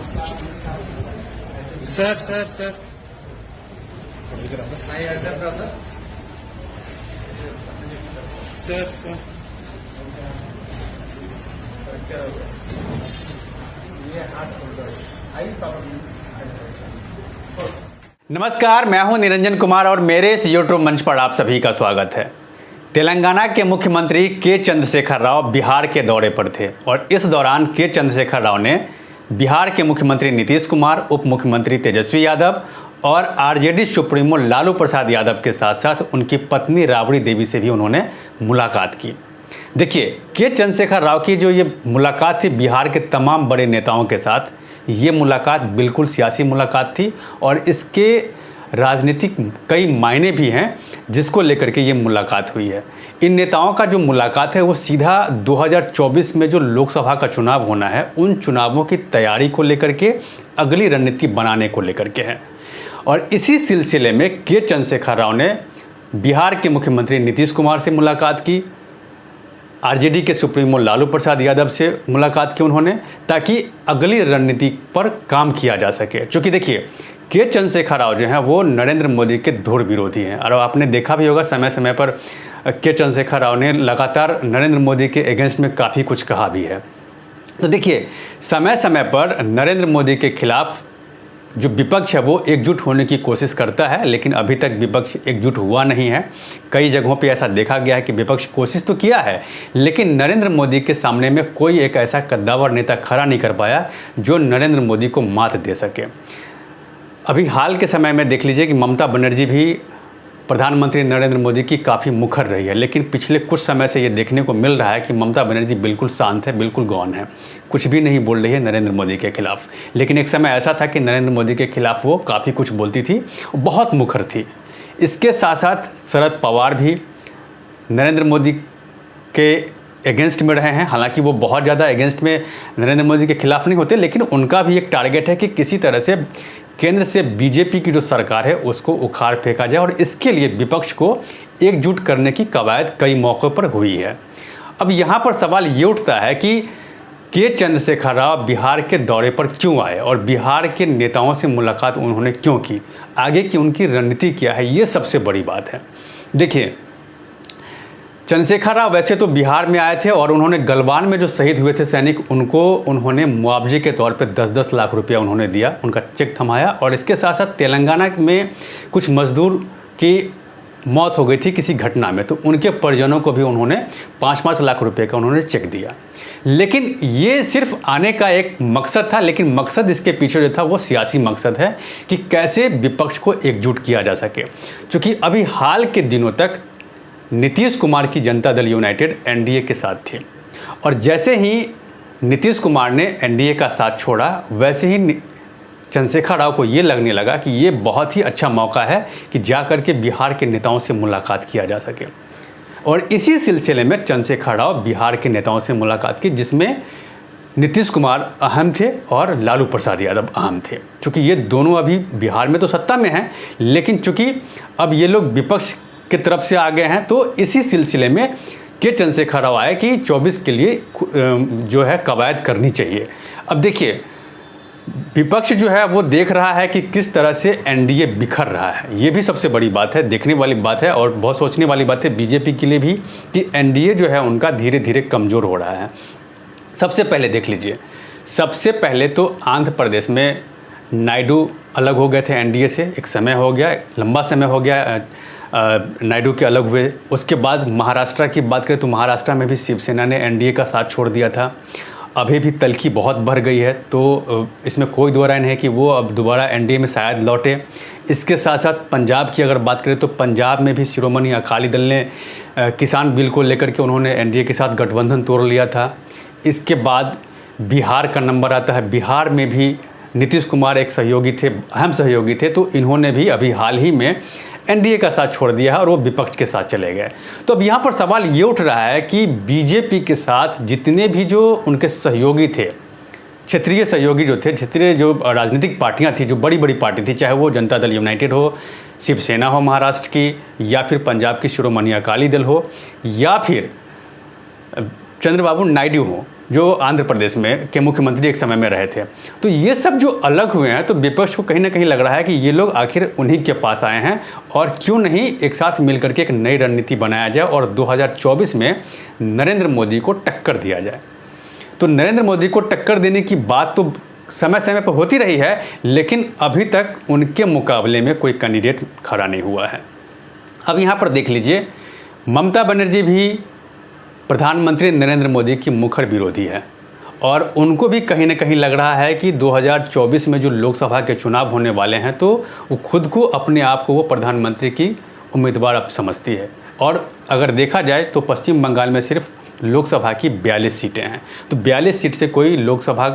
Sir sir sir sir sir नमस्कार, मैं हूं निरंजन कुमार और मेरे इस यूट्यूब मंच पर आप सभी का स्वागत है। तेलंगाना के मुख्यमंत्री के चंद्रशेखर राव बिहार के दौरे पर थे और इस दौरान के चंद्रशेखर राव ने बिहार के मुख्यमंत्री नीतीश कुमार, उप मुख्यमंत्री तेजस्वी यादव और आरजेडी सुप्रीमो लालू प्रसाद यादव के साथ साथ उनकी पत्नी राबड़ी देवी से भी उन्होंने मुलाकात की। देखिए, के चंद्रशेखर राव की जो ये मुलाकात थी बिहार के तमाम बड़े नेताओं के साथ, ये मुलाकात बिल्कुल सियासी मुलाकात थी और इसके राजनीतिक कई मायने भी हैं जिसको लेकर के ये मुलाकात हुई है। इन नेताओं का जो मुलाकात है वो सीधा 2024 में जो लोकसभा का चुनाव होना है, उन चुनावों की तैयारी को लेकर के, अगली रणनीति बनाने को लेकर के है। और इसी सिलसिले में के चंद्रशेखर राव ने बिहार के मुख्यमंत्री नीतीश कुमार से मुलाकात की, आरजेडी के सुप्रीमो लालू प्रसाद यादव से मुलाकात की उन्होंने, ताकि अगली रणनीति पर काम किया जा सके। क्योंकि देखिए, के चंद्रशेखर राव जो हैं वो नरेंद्र मोदी के धुर विरोधी हैं और आपने देखा भी होगा समय समय पर के चंद्रशेखर राव ने लगातार नरेंद्र मोदी के अगेंस्ट में काफ़ी कुछ कहा भी है। तो देखिए, समय समय पर नरेंद्र मोदी के खिलाफ जो विपक्ष है वो एकजुट होने की कोशिश करता है, लेकिन अभी तक विपक्ष एकजुट हुआ नहीं है। कई जगहों पे ऐसा देखा गया है कि विपक्ष कोशिश तो किया है, लेकिन नरेंद्र मोदी के सामने में कोई एक ऐसा कद्दावर नेता खड़ा नहीं कर पाया जो नरेंद्र मोदी को मात दे सके। अभी हाल के समय में देख लीजिए कि ममता बनर्जी भी प्रधानमंत्री नरेंद्र मोदी की काफ़ी मुखर रही है, लेकिन पिछले कुछ समय से ये देखने को मिल रहा है कि ममता बनर्जी बिल्कुल शांत है, बिल्कुल गौन है, कुछ भी नहीं बोल रही है नरेंद्र मोदी के खिलाफ। लेकिन एक समय ऐसा था कि नरेंद्र मोदी के खिलाफ वो काफ़ी कुछ बोलती थी, बहुत मुखर थी। इसके साथ साथ शरद पवार भी नरेंद्र मोदी के अगेंस्ट में रहे हैं। हालांकि वो बहुत ज़्यादा अगेंस्ट में नरेंद्र मोदी के खिलाफ नहीं होते, लेकिन उनका भी एक टारगेट है कि किसी तरह से केंद्र से बीजेपी की जो सरकार है उसको उखाड़ फेंका जाए, और इसके लिए विपक्ष को एकजुट करने की कवायद कई मौक़ों पर हुई है। अब यहाँ पर सवाल ये उठता है कि के चंद्रशेखर राव बिहार के दौरे पर क्यों आए और बिहार के नेताओं से मुलाकात उन्होंने क्यों की, आगे की उनकी रणनीति क्या है, ये सबसे बड़ी बात है। देखिए, चंद्रशेखर राव वैसे तो बिहार में आए थे और उन्होंने गलवान में जो शहीद हुए थे सैनिक, उनको उन्होंने मुआवजे के तौर पे 10-10 लाख रुपया उन्होंने दिया, उनका चेक थमाया। और इसके साथ साथ तेलंगाना में कुछ मजदूर की मौत हो गई थी किसी घटना में, तो उनके परिजनों को भी उन्होंने 5-5 लाख रुपये का उन्होंने चेक दिया। लेकिन ये सिर्फ आने का एक मकसद था, लेकिन मकसद इसके पीछे जो था वो सियासी मकसद है कि कैसे विपक्ष को एकजुट किया जा सके। क्योंकि अभी हाल के दिनों तक नीतीश कुमार की जनता दल यूनाइटेड एनडीए के साथ थी, और जैसे ही नीतीश कुमार ने एनडीए का साथ छोड़ा, वैसे ही चंद्रशेखर राव को ये लगने लगा कि ये बहुत ही अच्छा मौका है कि जा कर के बिहार के नेताओं से मुलाकात किया जा सके। और इसी सिलसिले में चंद्रशेखर राव बिहार के नेताओं से मुलाकात की, जिसमें नीतीश कुमार अहम थे और लालू प्रसाद यादव अहम थे। क्योंकि ये दोनों अभी बिहार में तो सत्ता में हैं, लेकिन चूँकि अब ये लोग विपक्ष की तरफ से आ गए हैं, तो इसी सिलसिले में के चंद्रशेखर राव आए कि 24 के लिए जो है कवायद करनी चाहिए। अब देखिए, विपक्ष जो है वो देख रहा है कि किस तरह से एनडीए बिखर रहा है, ये भी सबसे बड़ी बात है, देखने वाली बात है और बहुत सोचने वाली बात है बीजेपी के लिए भी कि एनडीए जो है उनका धीरे धीरे कमज़ोर हो रहा है। सबसे पहले देख लीजिए, सबसे पहले तो आंध्र प्रदेश में नायडू अलग हो गए थे एनडीए से, एक समय हो गया, लंबा समय हो गया नायडू के अलग हुए। उसके बाद महाराष्ट्र की बात करें तो महाराष्ट्र में भी शिवसेना ने एनडीए का साथ छोड़ दिया था। अभी भी तल्खी बहुत बढ़ गई है, तो इसमें कोई दो राय नहीं है कि वो अब दोबारा एनडीए में शायद लौटे। इसके साथ साथ पंजाब की अगर बात करें तो पंजाब में भी शिरोमणि अकाली दल ने किसान बिल को लेकर के उन्होंने एनडीए के साथ गठबंधन तोड़ लिया था। इसके बाद बिहार का नंबर आता है, बिहार में भी नीतीश कुमार एक सहयोगी थे, अहम सहयोगी थे, तो इन्होंने भी अभी हाल ही में एनडीए का साथ छोड़ दिया है और वो विपक्ष के साथ चले गए। तो अब यहाँ पर सवाल ये उठ रहा है कि बीजेपी के साथ जितने भी जो उनके सहयोगी थे, क्षेत्रीय सहयोगी जो थे, क्षेत्रीय जो राजनीतिक पार्टियाँ थी, जो बड़ी बड़ी पार्टी थी, चाहे वो जनता दल यूनाइटेड हो, शिवसेना हो महाराष्ट्र की, या फिर पंजाब की शिरोमणि अकाली दल हो, या फिर चंद्रबाबू नायडू हो, जो आंध्र प्रदेश में के मुख्यमंत्री एक समय में रहे थे। तो ये सब जो अलग हुए हैं, तो विपक्ष को कहीं ना कहीं लग रहा है कि ये लोग आखिर उन्हीं के पास आए हैं और क्यों नहीं एक साथ मिलकर के एक नई रणनीति बनाया जाए और 2024 में नरेंद्र मोदी को टक्कर दिया जाए। तो नरेंद्र मोदी को टक्कर देने की बात तो समय समय पर होती रही है, लेकिन अभी तक उनके मुकाबले में कोई कैंडिडेट खड़ा नहीं हुआ है। अब यहाँ पर देख लीजिए, ममता बनर्जी भी प्रधानमंत्री नरेंद्र मोदी की मुखर विरोधी है और उनको भी कहीं ना कहीं लग रहा है कि 2024 में जो लोकसभा के चुनाव होने वाले हैं, तो वो खुद को अपने आप को वो प्रधानमंत्री की उम्मीदवार अब समझती है। और अगर देखा जाए तो पश्चिम बंगाल में सिर्फ लोकसभा की 42 सीटें हैं। तो 42 सीट से कोई लोकसभा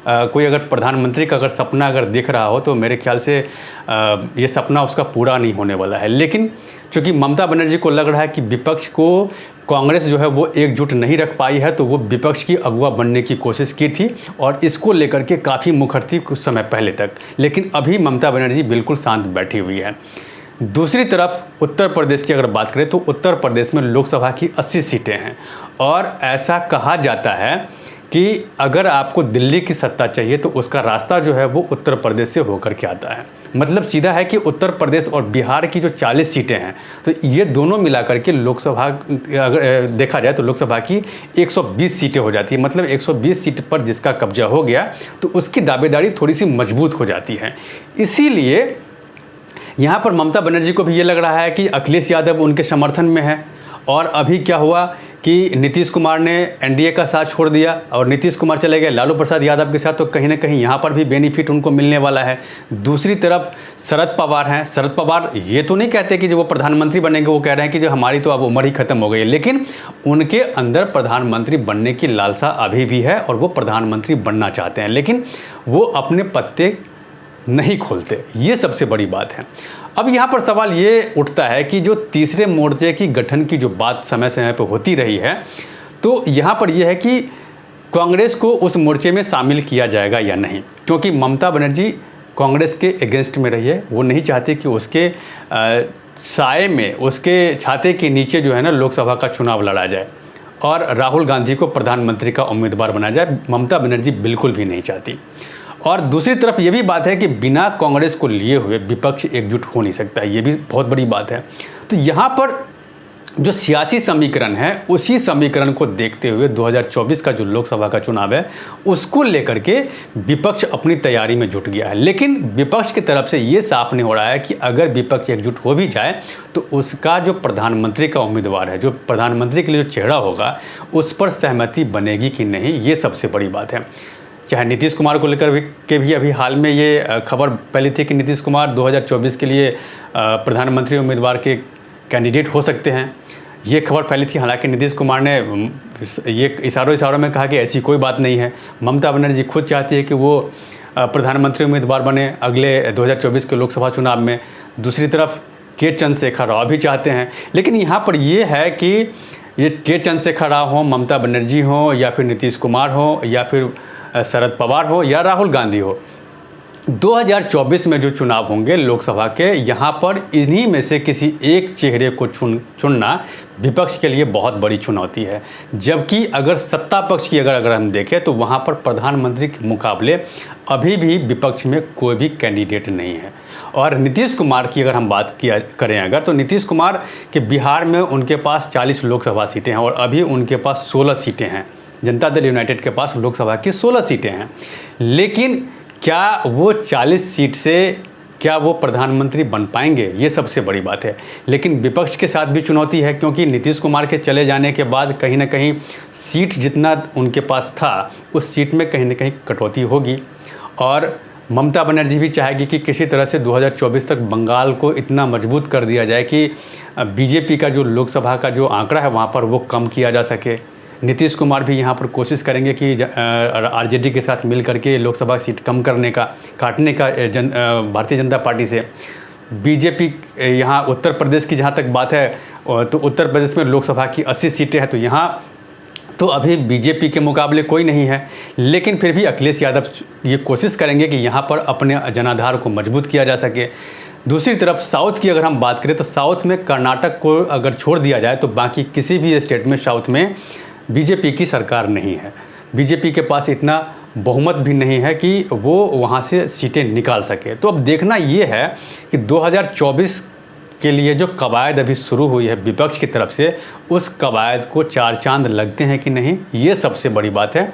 कोई अगर प्रधानमंत्री का अगर सपना अगर देख रहा हो तो मेरे ख्याल से ये सपना उसका पूरा नहीं होने वाला है। लेकिन चूँकि ममता बनर्जी को लग रहा है कि विपक्ष को कांग्रेस जो है वो एकजुट नहीं रख पाई है, तो वो विपक्ष की अगुवा बनने की कोशिश की थी और इसको लेकर के काफ़ी मुखर थी कुछ समय पहले तक। लेकिन अभी ममता बनर्जी बिल्कुल शांत बैठी हुई है। दूसरी तरफ उत्तर प्रदेश की अगर बात करें तो उत्तर प्रदेश में लोकसभा की 80 सीटें हैं और ऐसा कहा जाता है कि अगर आपको दिल्ली की सत्ता चाहिए तो उसका रास्ता जो है वो उत्तर प्रदेश से होकर के आता है। मतलब सीधा है कि उत्तर प्रदेश और बिहार की जो 40 सीटें हैं, तो ये दोनों मिलाकर के लोकसभा अगर देखा जाए तो लोकसभा की 120 सीटें हो जाती है। मतलब 120 सीट पर जिसका कब्जा हो गया तो उसकी दावेदारी थोड़ी सी मजबूत हो जाती है। इसीलिए यहाँ पर ममता बनर्जी को भी ये लग रहा है कि अखिलेश यादव उनके समर्थन में है। और अभी क्या हुआ कि नीतीश कुमार ने एनडीए का साथ छोड़ दिया और नीतीश कुमार चले गए लालू प्रसाद यादव के साथ, तो कहीं ना कहीं यहाँ पर भी बेनिफिट उनको मिलने वाला है। दूसरी तरफ शरद पवार हैं। शरद पवार ये तो नहीं कहते कि जो वो प्रधानमंत्री बनेंगे, वो कह रहे हैं कि जो हमारी तो अब उम्र ही खत्म हो गई है, लेकिन उनके अंदर प्रधानमंत्री बनने की लालसा अभी भी है और वो प्रधानमंत्री बनना चाहते हैं, लेकिन वो अपने पत्ते नहीं खोलते। ये सबसे बड़ी बात है। अब यहाँ पर सवाल ये उठता है कि जो तीसरे मोर्चे की गठन की जो बात समय समय पर होती रही है, तो यहाँ पर यह है कि कांग्रेस को उस मोर्चे में शामिल किया जाएगा या नहीं, क्योंकि ममता बनर्जी कांग्रेस के अगेंस्ट में रही है। वो नहीं चाहती कि उसके साए में, उसके छाते के नीचे जो है ना लोकसभा का चुनाव लड़ा जाए और राहुल गांधी को प्रधानमंत्री का उम्मीदवार बनाया जाए। ममता बनर्जी बिल्कुल भी नहीं चाहती। और दूसरी तरफ ये भी बात है कि बिना कांग्रेस को लिए हुए विपक्ष एकजुट हो नहीं सकता है। ये भी बहुत बड़ी बात है। तो यहाँ पर जो सियासी समीकरण है, उसी समीकरण को देखते हुए 2024 का जो लोकसभा का चुनाव है उसको लेकर के विपक्ष अपनी तैयारी में जुट गया है। लेकिन विपक्ष की तरफ से ये साफ नहीं हो रहा है कि अगर विपक्ष एकजुट हो भी जाए तो उसका जो प्रधानमंत्री का उम्मीदवार है, जो प्रधानमंत्री के लिए जो चेहरा होगा, उस पर सहमति बनेगी कि नहीं, ये सबसे बड़ी बात है। चाहे नीतीश कुमार को लेकर भी अभी हाल में ये खबर फैली थी कि नीतीश कुमार 2024 के लिए प्रधानमंत्री उम्मीदवार के कैंडिडेट हो सकते हैं। ये खबर फैली थी। हालांकि नीतीश कुमार ने ये इशारों में कहा कि ऐसी कोई बात नहीं है। ममता बनर्जी खुद चाहती है कि वो प्रधानमंत्री उम्मीदवार बने अगले 2024 के लोकसभा चुनाव में। दूसरी तरफ के चंद्रशेखर राव भी चाहते हैं। लेकिन यहाँ पर ये है कि ये के चंद्रशेखर राव हों, ममता बनर्जी हों, या फिर नीतीश कुमार हो, या फिर शरद पवार हो, या राहुल गांधी हो, 2024 में जो चुनाव होंगे लोकसभा के, यहाँ पर इन्हीं में से किसी एक चेहरे को चुनना विपक्ष के लिए बहुत बड़ी चुनौती है। जबकि अगर सत्ता पक्ष की अगर हम देखें तो वहाँ पर प्रधानमंत्री के मुकाबले अभी भी विपक्ष में कोई भी कैंडिडेट नहीं है। और नीतीश कुमार की अगर हम बात करें अगर, तो नीतीश कुमार के बिहार में उनके पास 40 लोकसभा सीटें हैं और अभी उनके पास 16 सीटें हैं। जनता दल यूनाइटेड के पास लोकसभा की 16 सीटें हैं। लेकिन क्या वो 40 सीट से क्या वो प्रधानमंत्री बन पाएंगे, ये सबसे बड़ी बात है। लेकिन विपक्ष के साथ भी चुनौती है, क्योंकि नीतीश कुमार के चले जाने के बाद कहीं ना कहीं सीट जितना उनके पास था उस सीट में कहीं ना कहीं कटौती होगी। और ममता बनर्जी भी चाहेगी कि किसी तरह से 2024 तक बंगाल को इतना मजबूत कर दिया जाए कि बीजेपी का जो लोकसभा का जो आंकड़ा है वहाँ पर वो कम किया जा सके। नीतीश कुमार भी यहाँ पर कोशिश करेंगे कि आरजेडी के साथ मिल करके लोकसभा सीट कम करने का, काटने का भारतीय जनता पार्टी से। बीजेपी यहाँ उत्तर प्रदेश की जहाँ तक बात है तो उत्तर प्रदेश में लोकसभा की 80 सीटें हैं, तो यहाँ तो अभी बीजेपी के मुकाबले कोई नहीं है। लेकिन फिर भी अखिलेश यादव ये कोशिश करेंगे कि यहाँ पर अपने जनाधार को मजबूत किया जा सके। दूसरी तरफ साउथ की अगर हम बात करें तो साउथ में कर्नाटक को अगर छोड़ दिया जाए तो बाकी किसी भी स्टेट में साउथ में बीजेपी की सरकार नहीं है। बीजेपी के पास इतना बहुमत भी नहीं है कि वो वहाँ से सीटें निकाल सके। तो अब देखना ये है कि 2024 के लिए जो कवायद अभी शुरू हुई है विपक्ष की तरफ से, उस कवायद को चार चांद लगते हैं कि नहीं, ये सबसे बड़ी बात है।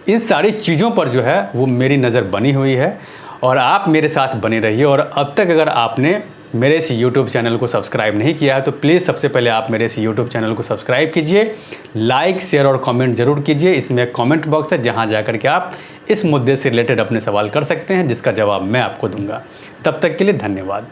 इन सारी चीज़ों पर जो है वो मेरी नज़र बनी हुई है और आप मेरे साथ बने रहिए। और अब तक अगर आपने मेरे इस YouTube चैनल को सब्सक्राइब नहीं किया है तो प्लीज़ सबसे पहले आप मेरे इस YouTube चैनल को सब्सक्राइब कीजिए, लाइक शेयर और कमेंट ज़रूर कीजिए। इसमें एक कमेंट बॉक्स है जहां जाकर के आप इस मुद्दे से रिलेटेड अपने सवाल कर सकते हैं, जिसका जवाब मैं आपको दूंगा। तब तक के लिए धन्यवाद।